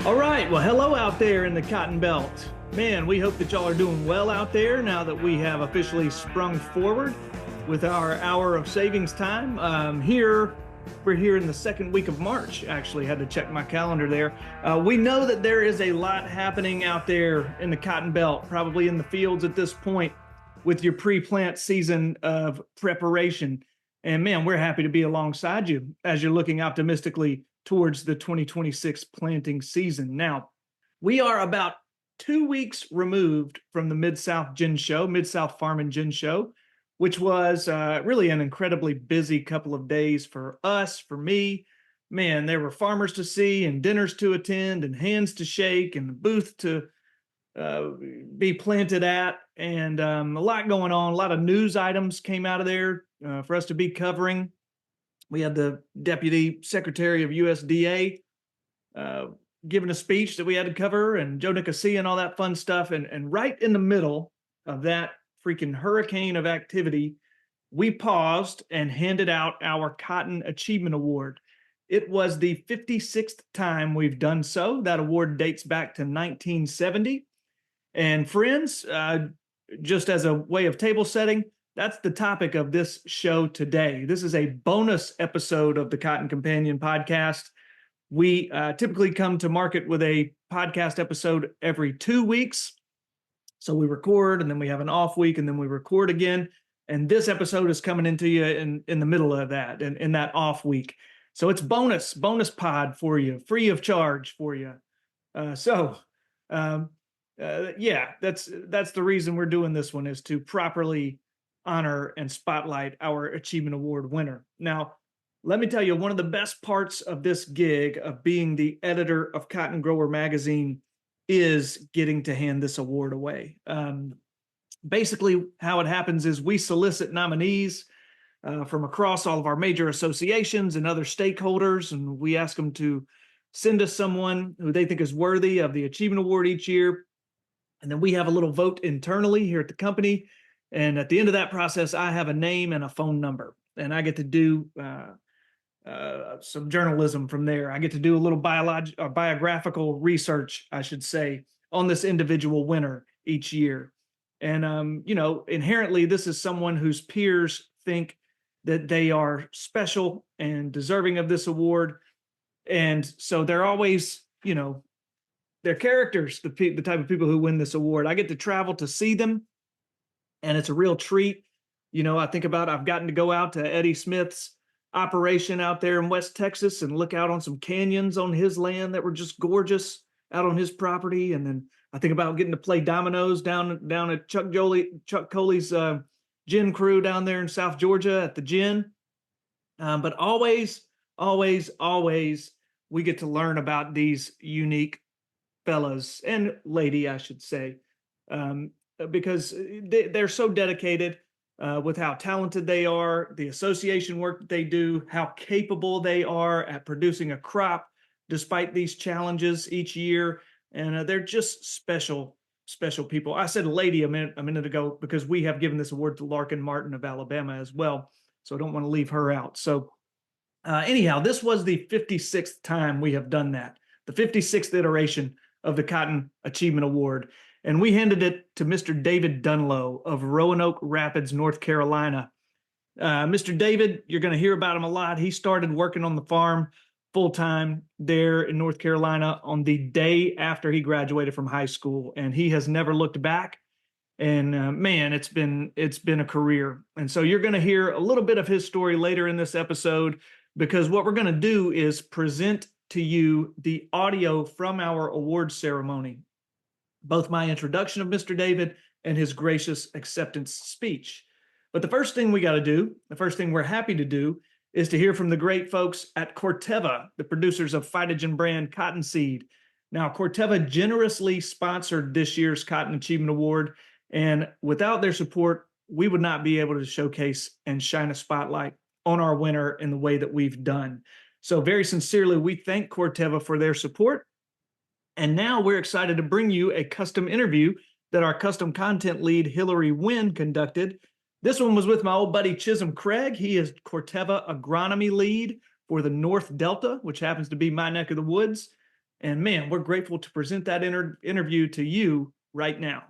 All right. Well, hello out there in the Cotton Belt. Man, we hope that y'all are doing well out there now that we have officially sprung forward with our hour of savings time. We're here in the second week of March, actually. Had to check my calendar there. We know that there is a lot happening out there in the Cotton Belt, probably in the fields at this point with your pre-plant season of preparation. And man, we're happy to be alongside you as you're looking optimistically towards the 2026 planting season. Now, we are about 2 weeks removed from the Mid-South Gin Show, Mid-South Farm and Gin Show, which was really an incredibly busy couple of days for us, for me. Man, there were farmers to see and dinners to attend and hands to shake and a booth to be planted at, and a lot going on. A lot of news items came out of there for us to be covering. We had the Deputy Secretary of USDA giving a speech that we had to cover, and Joe Nicosia and all that fun stuff. And right in the middle of that freaking hurricane of activity, we paused and handed out our Cotton Achievement Award. It was the 56th time we've done so. That award dates back to 1970. And friends, just as a way of table setting, that's the topic of this show today. This is a bonus episode of the Cotton Companion podcast. We typically come to market with a podcast episode every 2 weeks. So we record and then we have an off week and then we record again. And this episode is coming into you in the middle of that, in that off week. So it's bonus pod for you, free of charge for you. Yeah, that's the reason we're doing this one, is to properly honor and spotlight our Achievement Award winner. Now, let me tell you, one of the best parts of this gig of being the editor of Cotton Grower Magazine is getting to hand this award away. Basically, how it happens is we solicit nominees from across all of our major associations and other stakeholders, and we ask them to send us someone who they think is worthy of the Achievement Award each year. And then we have a little vote internally here at the company. And at the end of that process, I have a name and a phone number, and I get to do some journalism from there. I get to do a little biographical research, I should say, on this individual winner each year. And, inherently, this is someone whose peers think that they are special and deserving of this award. And so they're always, they're characters, the type of people who win this award. I get to travel to see them, and it's a real treat. I think about, I've gotten to go out to Eddie Smith's operation out there in West Texas and look out on some canyons on his land that were just gorgeous out on his property. And then I think about getting to play dominoes down at Chuck Coley's gin crew down there in South Georgia at the gin. But always, we get to learn about these unique fellas and lady, I should say, because they're so dedicated with how talented they are, the association work that they do, how capable they are at producing a crop despite these challenges each year. And they're just special people. I said lady a minute ago because we have given this award to Larkin Martin of Alabama as well. So I don't want to leave her out. So anyhow, this was the 56th time we have done that, the 56th iteration of the Cotton Achievement Award. And we handed it to Mr. David Dunlow of Roanoke Rapids, North Carolina. Mr. David, you're going to hear about him a lot. He started working on the farm full-time there in North Carolina on the day after he graduated from high school, and he has never looked back. And man, it's been a career. And so you're going to hear a little bit of his story later in this episode, because what we're going to do is present to you the audio from our award ceremony, both my introduction of Mr. David and his gracious acceptance speech. But the first thing we got to do, the first thing we're happy to do, is to hear from the great folks at Corteva, the producers of Phytogen brand cottonseed. Now, Corteva generously sponsored this year's Cotton Achievement Award, and without their support, we would not be able to showcase and shine a spotlight on our winner in the way that we've done. So very sincerely, we thank Corteva for their support. And now we're excited to bring you a custom interview that our custom content lead, Hillary Wynn, conducted. This one was with my old buddy Chisholm Craig. He is Corteva agronomy lead for the North Delta, which happens to be my neck of the woods. And man, we're grateful to present that interview to you right now.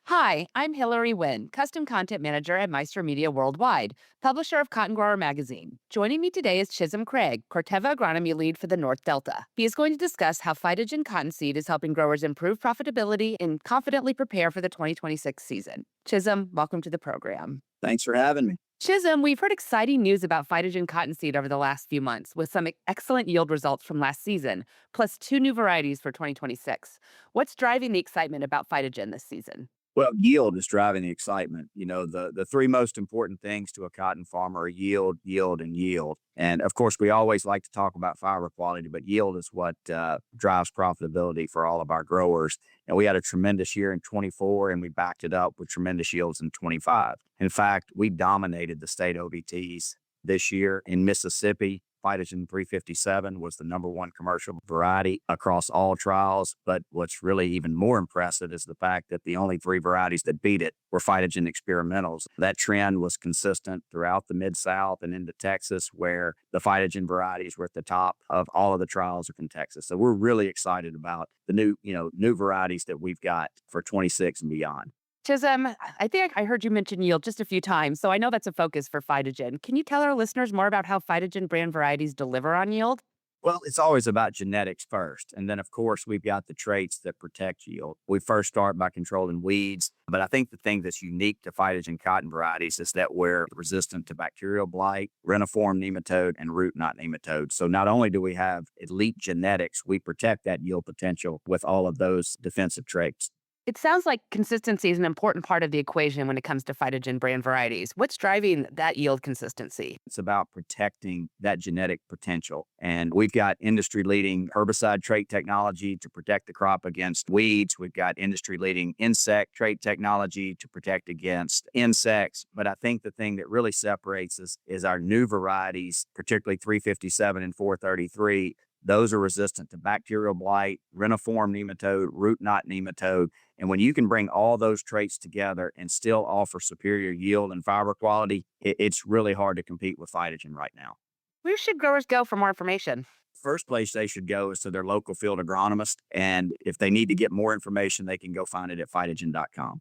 Hi, I'm Hillary Wynn, Custom Content Manager at Meister Media Worldwide, publisher of Cotton Grower Magazine. Joining me today is Chisholm Craig, Corteva Agronomy Lead for the North Delta. He is going to discuss how phytogen cottonseed is helping growers improve profitability and confidently prepare for the 2026 season. Chisholm, welcome to the program. Thanks for having me. Chisholm, we've heard exciting news about phytogen cottonseed over the last few months, with some excellent yield results from last season, plus 2 new varieties for 2026. What's driving the excitement about phytogen this season? Well, yield is driving the excitement. The three most important things to a cotton farmer are yield, yield, and yield. And of course, we always like to talk about fiber quality, but yield is what drives profitability for all of our growers. And we had a tremendous year in 24, and we backed it up with tremendous yields in 25. In fact, we dominated the state OVTs this year in Mississippi. Phytogen 357 was the number one commercial variety across all trials. But what's really even more impressive is the fact that the only 3 varieties that beat it were Phytogen experimentals. That trend was consistent throughout the Mid-South and into Texas, where the Phytogen varieties were at the top of all of the trials in Texas. So we're really excited about the new varieties that we've got for 26 and beyond. Chisholm, I think I heard you mention yield just a few times, so I know that's a focus for phytogen. Can you tell our listeners more about how phytogen brand varieties deliver on yield? Well, it's always about genetics first. And then, of course, we've got the traits that protect yield. We first start by controlling weeds. But I think the thing that's unique to phytogen cotton varieties is that we're resistant to bacterial blight, reniform nematode, and root knot nematode. So not only do we have elite genetics, we protect that yield potential with all of those defensive traits. It sounds like consistency is an important part of the equation when it comes to phytogen brand varieties. What's driving that yield consistency? It's about protecting that genetic potential. And we've got industry leading herbicide trait technology to protect the crop against weeds. We've got industry leading insect trait technology to protect against insects. But I think the thing that really separates us is our new varieties, particularly 357 and 433. Those are resistant to bacterial blight, reniform nematode, root knot nematode. And when you can bring all those traits together and still offer superior yield and fiber quality, it's really hard to compete with phytogen right now. Where should growers go for more information? First place they should go is to their local field agronomist. And if they need to get more information, they can go find it at phytogen.com.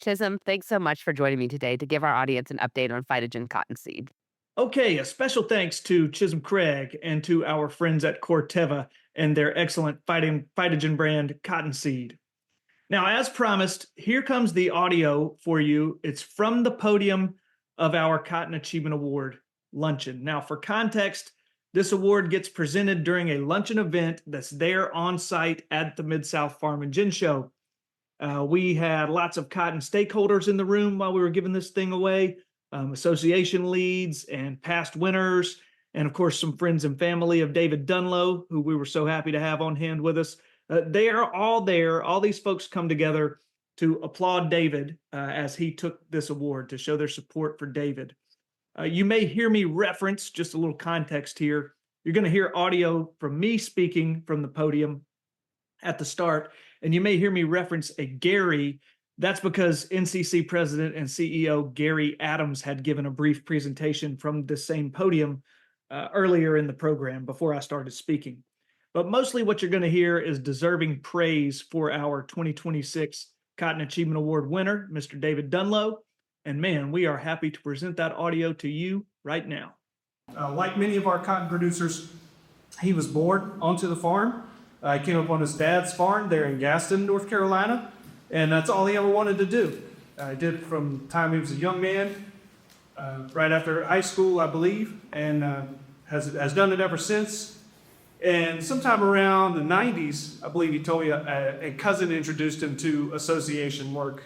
Chisholm, thanks so much for joining me today to give our audience an update on phytogen cottonseed. Okay, a special thanks to Chisholm Craig and to our friends at Corteva and their excellent phytogen brand cottonseed. Now, as promised, here comes the audio for you. It's from the podium of our Cotton Achievement Award luncheon. Now, for context, this award gets presented during a luncheon event that's there on site at the Mid-South Farm and Gin Show. We had lots of cotton stakeholders in the room while we were giving this thing away. Association leads and past winners, and of course, some friends and family of David Dunlow, who we were so happy to have on hand with us. They are all there. All these folks come together to applaud David as he took this award, to show their support for David. You may hear me reference, just a little context here. You're going to hear audio from me speaking from the podium at the start, and you may hear me reference a Gary. That's because NCC President and CEO Gary Adams had given a brief presentation from the same podium earlier in the program before I started speaking. But mostly what you're going to hear is deserving praise for our 2026 Cotton Achievement Award winner, Mr. David Dunlow. And man, we are happy to present that audio to you right now. Like many of our cotton producers, he was born onto the farm. He came up on his dad's farm there in Gaston, North Carolina. And that's all he ever wanted to do. He did from the time he was a young man, right after high school, I believe, and has done it ever since. And sometime around the 90s, I believe he told me a cousin introduced him to association work.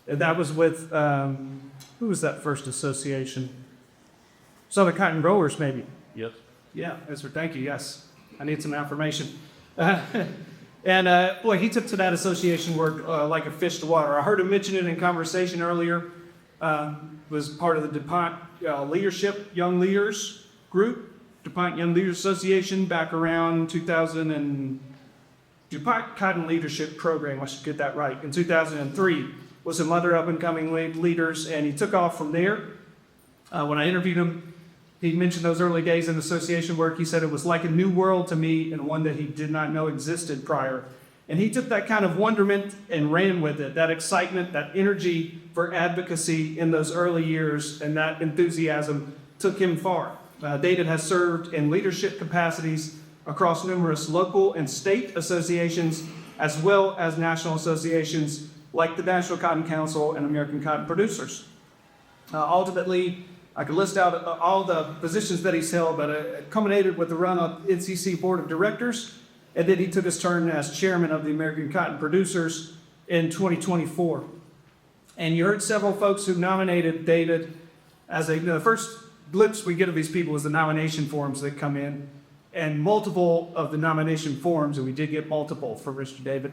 And that was with, who was that first association? Southern Cotton Growers, maybe. Yes. Yeah, that's right. Thank you. Yes. I need some affirmation. And boy, he took to that association work like a fish to water. I heard him mention it in conversation earlier. Was part of the DuPont Leadership Young Leaders group, DuPont Young Leaders Association, back around 2000 and DuPont Cotton Leadership Program. I should get that right. In 2003, with some other up and coming leaders, and he took off from there. When I interviewed him, He mentioned those early days in association work. He said it was like a new world to me and one that he did not know existed prior. And he took that kind of wonderment and ran with it, that excitement, that energy for advocacy in those early years, and that enthusiasm took him far. David has served in leadership capacities across numerous local and state associations, as well as national associations like the National Cotton Council and American Cotton Producers. Ultimately, I could list out all the positions that he's held, but it culminated with the run on NCC Board of Directors, and then he took his turn as chairman of the American Cotton Producers in 2024. And you heard several folks who nominated David as the first glimpse we get of these people is the nomination forms that come in, and multiple of the nomination forms, and we did get multiple for Mr. David,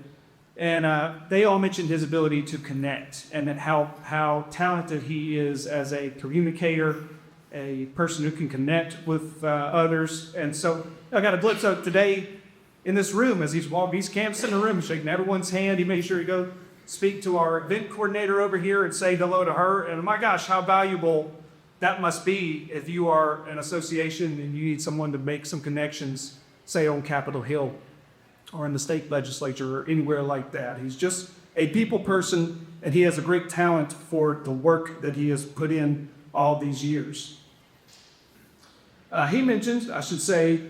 and they all mentioned his ability to connect and then how talented he is as a communicator, a person who can connect with others. And so I got a glimpse of today in this room as he's camping in the room, shaking everyone's hand. He made sure to go speak to our event coordinator over here and say hello to her. And my gosh, how valuable that must be if you are an association and you need someone to make some connections, say on Capitol Hill or in the state legislature or anywhere like that. He's just a people person, and he has a great talent for the work that he has put in all these years. He mentioned, I should say,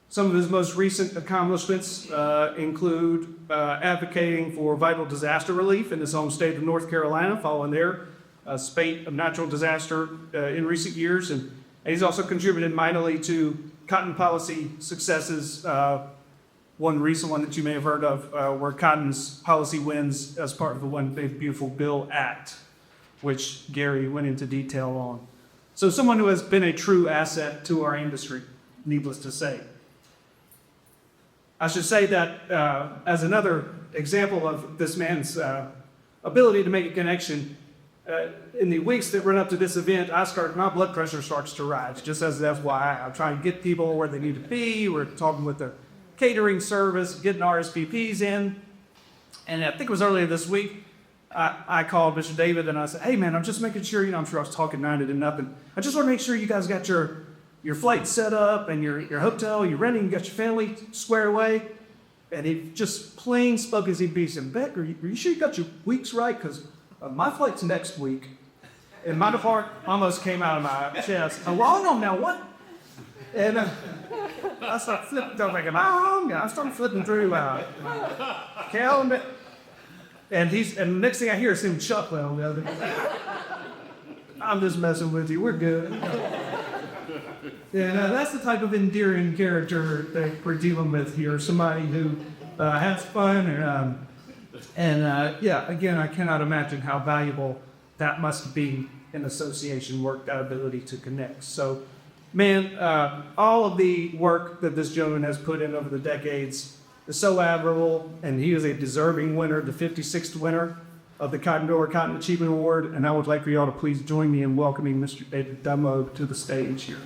some of his most recent accomplishments include advocating for vital disaster relief in his home state of North Carolina following their spate of natural disaster in recent years. And he's also contributed mightily to cotton policy successes. One recent one that you may have heard of were cotton's policy wins as part of the One Big Beautiful Bill Act, which Gary went into detail on. So someone who has been a true asset to our industry, needless to say. I should say that as another example of this man's ability to make a connection, in the weeks that run up to this event, my blood pressure starts to rise, just as an FYI. I'm trying to get people where they need to be. We're talking with the catering service, getting RSVPs in. And I think it was earlier this week, I called Mr. David and I said, hey man, I'm just making sure, I'm sure I was talking 90 to nothing. I just want to make sure you guys got your flight set up and your hotel, you're renting, you got your family squared away. And he just plain spoke as he'd be. He said, Beck, are you sure you got your weeks right? Because my flight's next week. And my heart almost came out of my chest. Oh, well, no, now what? And I started flipping, I started flipping through my calendar. And the next thing I hear is him chuckling on the other. I'm just messing with you. We're good. And that's the type of endearing character that we're dealing with here. Somebody who has fun. Again, I cannot imagine how valuable that must be in association work, that ability to connect. So, man, all of the work that this gentleman has put in over the decades is so admirable, and he is a deserving winner, the 56th winner of the Cotton Grower Cotton Achievement Award, and I would like for y'all to please join me in welcoming Mr. David Dunlow to the stage here.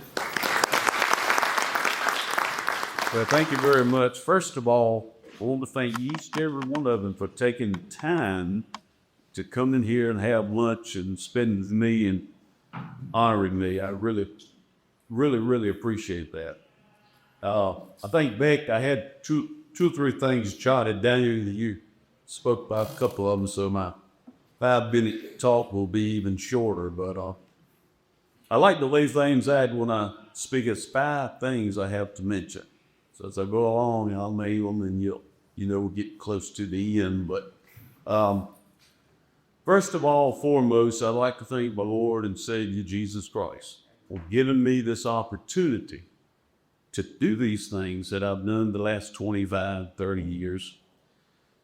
Well, thank you very much. First of all, I want to thank each and every one of them for taking time to come in here and have lunch and spend with me and honoring me. I really, really, really appreciate that. I think, Beck, I had two or three things jotted down here that you spoke about, a couple of them, so my 5-minute talk will be even shorter. But I like to lay things out when I speak of 5 things I have to mention. So as I go along, I'll name them and we'll get close to the end. But first of all, foremost, I'd like to thank my Lord and Savior Jesus Christ for giving me this opportunity to do these things that I've done the last 25, 30 years.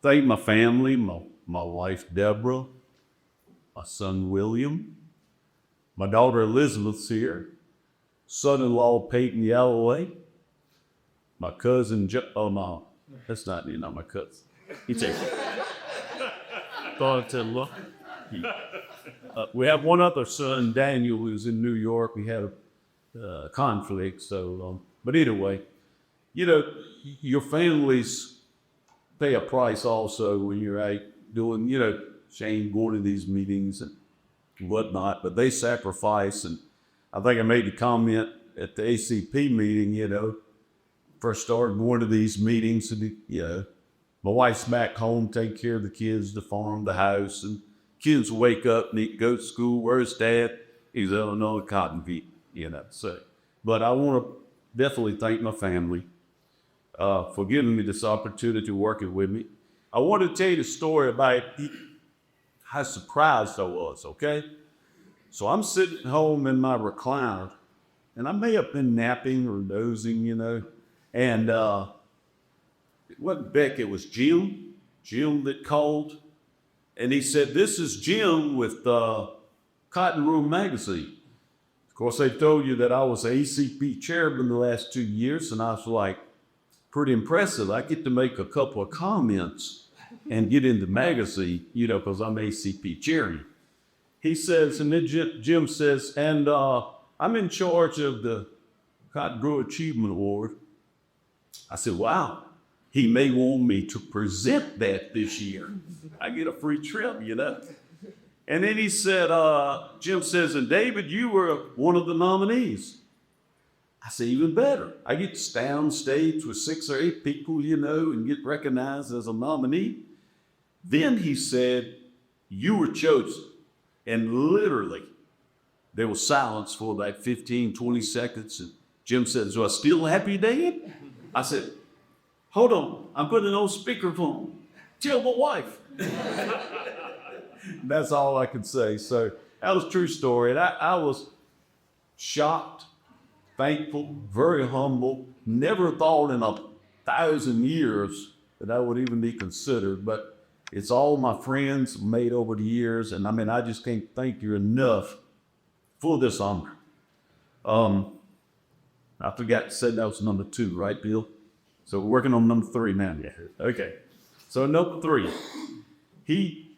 Thank my family, my wife, Deborah, my son, William, my daughter, Elizabeth's here, son-in-law, Peyton Yalloway, my cousin, that's not my cousin. He's a daughter-in-law. We have one other son, Daniel, who's in New York. We had a conflict, so, but either way, your families pay a price also when you're out doing, Shane going to these meetings and whatnot, but they sacrifice, and I think I made the comment at the ACP meeting, you know, first started going to these meetings, and, you know, my wife's back home, take care of the kids, the farm, the house, and kids wake up, need to go to school. Where's Dad? He's out on the cotton field, you know. So, but I want to definitely thank my family for giving me this opportunity working with me. I want to tell you the story about how surprised I was, okay? So I'm sitting home in my recliner, and I may have been napping or dozing, you know, and it wasn't Beck, it was Jim that called, and he said, "This is Jim with Cotton Room Magazine." Of course, they told you that I was ACP chairman the last 2 years, and I was like, pretty impressive. I get to make a couple of comments and get in the magazine, you know, because I'm ACP chairman. He says, and then Jim says, and I'm in charge of the Cotton Grower Achievement Award. I said, wow, he may want me to present that this year. I get a free trip, you know. And then he said, Jim says, and David, you were one of the nominees. I said, even better. I get to stand on stage with 6 or 8 people, you know, and get recognized as a nominee. Then he said, you were chosen. And literally, there was silence for like 15, 20 seconds. And Jim said, so I still happy, Dad? I said, hold on, I'm putting it on speakerphone. Tell my wife. That's all I could say. So that was a true story. And I was shocked, thankful, very humble. Never thought in 1,000 years that I would even be considered. But it's all my friends made over the years. And I mean, I just can't thank you enough for this honor. I forgot to say that was number 2, right, Bill? So we're working on number 3 now. Yeah. Okay. So number 3, he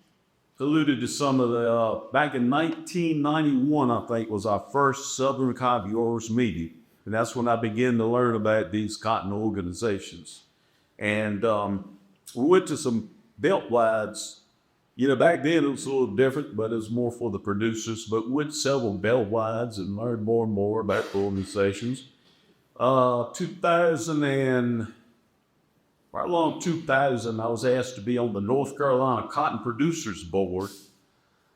alluded to some of the, back in 1991, I think, was our first Southern Cotton Growers meeting. And that's when I began to learn about these cotton organizations. And we went to some belt wides. You know, back then it was a little different, but it was more for the producers. But we went to several belt wides and learned more and more about the organizations. 2000, I was asked to be on the North Carolina Cotton Producers Board.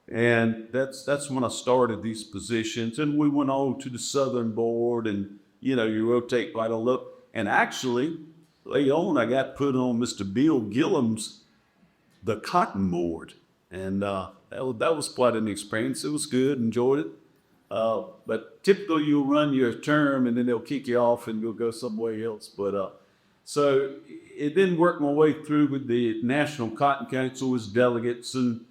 And that's when I started these positions. And we went on to the Southern Board, and, you know, you rotate right on up. And actually, later on, I got put on Mr. Bill Gillum's the Cotton Board. And that was quite an experience. It was good, enjoyed it. But typically you'll run your term and then they'll kick you off and you'll go somewhere else. But so it didn't work my way through with the National Cotton Council as delegates and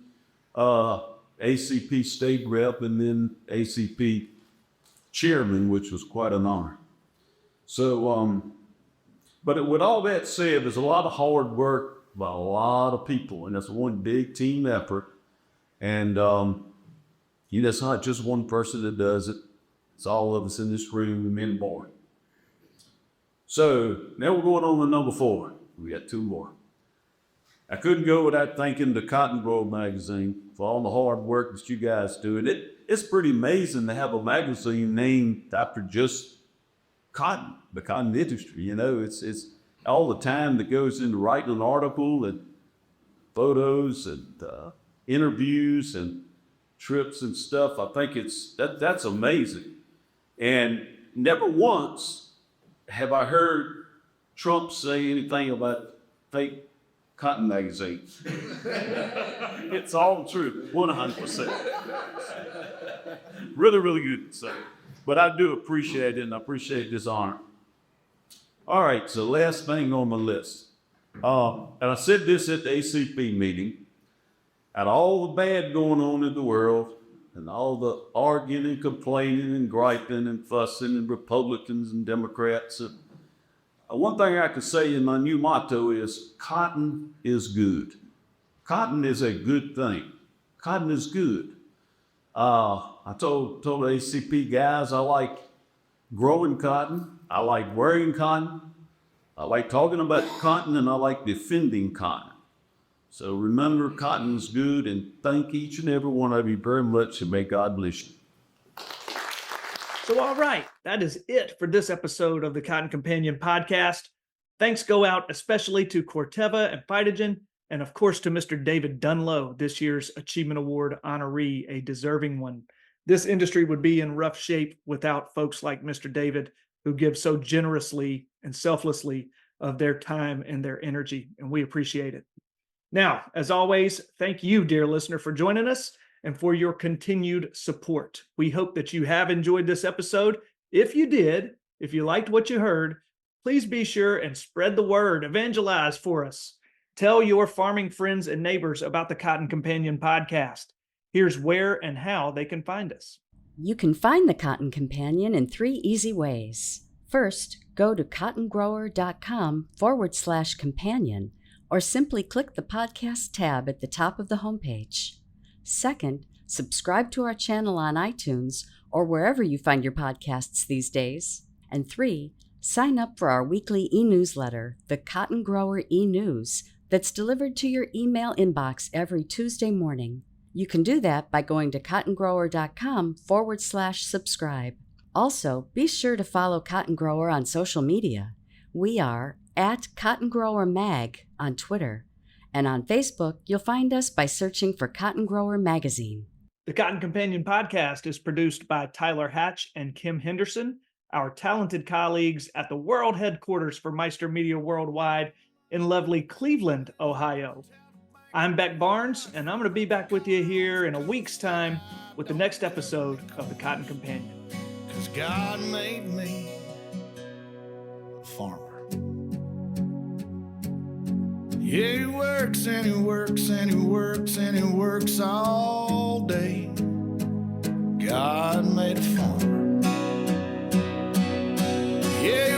ACP state rep and then ACP chairman, which was quite an honor. So, but with all that said, there's a lot of hard work by a lot of people, and it's one big team effort. And you know, it's not just one person that does it. It's all of us in this room, the men born. So now we're going on to number 4. We got 2 more. I couldn't go without thanking the Cotton Grower Magazine for all the hard work that you guys do. And it's pretty amazing to have a magazine named after just cotton, the cotton industry. You know, it's all the time that goes into writing an article and photos and interviews and trips and stuff. I think that's amazing. And never once have I heard Trump say anything about fake cotton magazines. It's all true, 100%. Really, really good to say. But I do appreciate it, and I appreciate this honor. All right, so last thing on my list. And I said this at the ACP meeting. Out of all the bad going on in the world, and all the arguing and complaining and griping and fussing and Republicans and Democrats, one thing I can say in my new motto is cotton is good. Cotton is a good thing. Cotton is good. I told the ACP guys I like growing cotton. I like wearing cotton. I like talking about cotton, and I like defending cotton. So remember, cotton is good, and thank each and every one of you very much, and may God bless you. So, all right, that is it for this episode of the Cotton Companion podcast. Thanks go out especially to Corteva and Phytogen, and of course to Mr. David Dunlow, this year's Achievement Award honoree, a deserving one. This industry would be in rough shape without folks like Mr. David, who give so generously and selflessly of their time and their energy, and we appreciate it. Now, as always, thank you, dear listener, for joining us and for your continued support. We hope that you have enjoyed this episode. If you did, if you liked what you heard, please be sure and spread the word, evangelize for us. Tell your farming friends and neighbors about the Cotton Companion podcast. Here's where and how they can find us. You can find the Cotton Companion in 3 easy ways. First, go to cottongrower.com/companion, or simply click the podcast tab at the top of the homepage. Second, subscribe to our channel on iTunes or wherever you find your podcasts these days. And 3, sign up for our weekly e-newsletter, the Cotton Grower e-News, that's delivered to your email inbox every Tuesday morning. You can do that by going to cottongrower.com/subscribe. Also, be sure to follow Cotton Grower on social media. We are at Cotton Grower Mag on Twitter. And on Facebook, you'll find us by searching for Cotton Grower Magazine. The Cotton Companion podcast is produced by Tyler Hatch and Kim Henderson, our talented colleagues at the world headquarters for Meister Media Worldwide in lovely Cleveland, Ohio. I'm Beck Barnes, and I'm going to be back with you here in a week's time with the next episode of the Cotton Companion. 'Cause God made me a farmer. Yeah, he works and he works and he works and he works all day. God made a farmer. Yeah,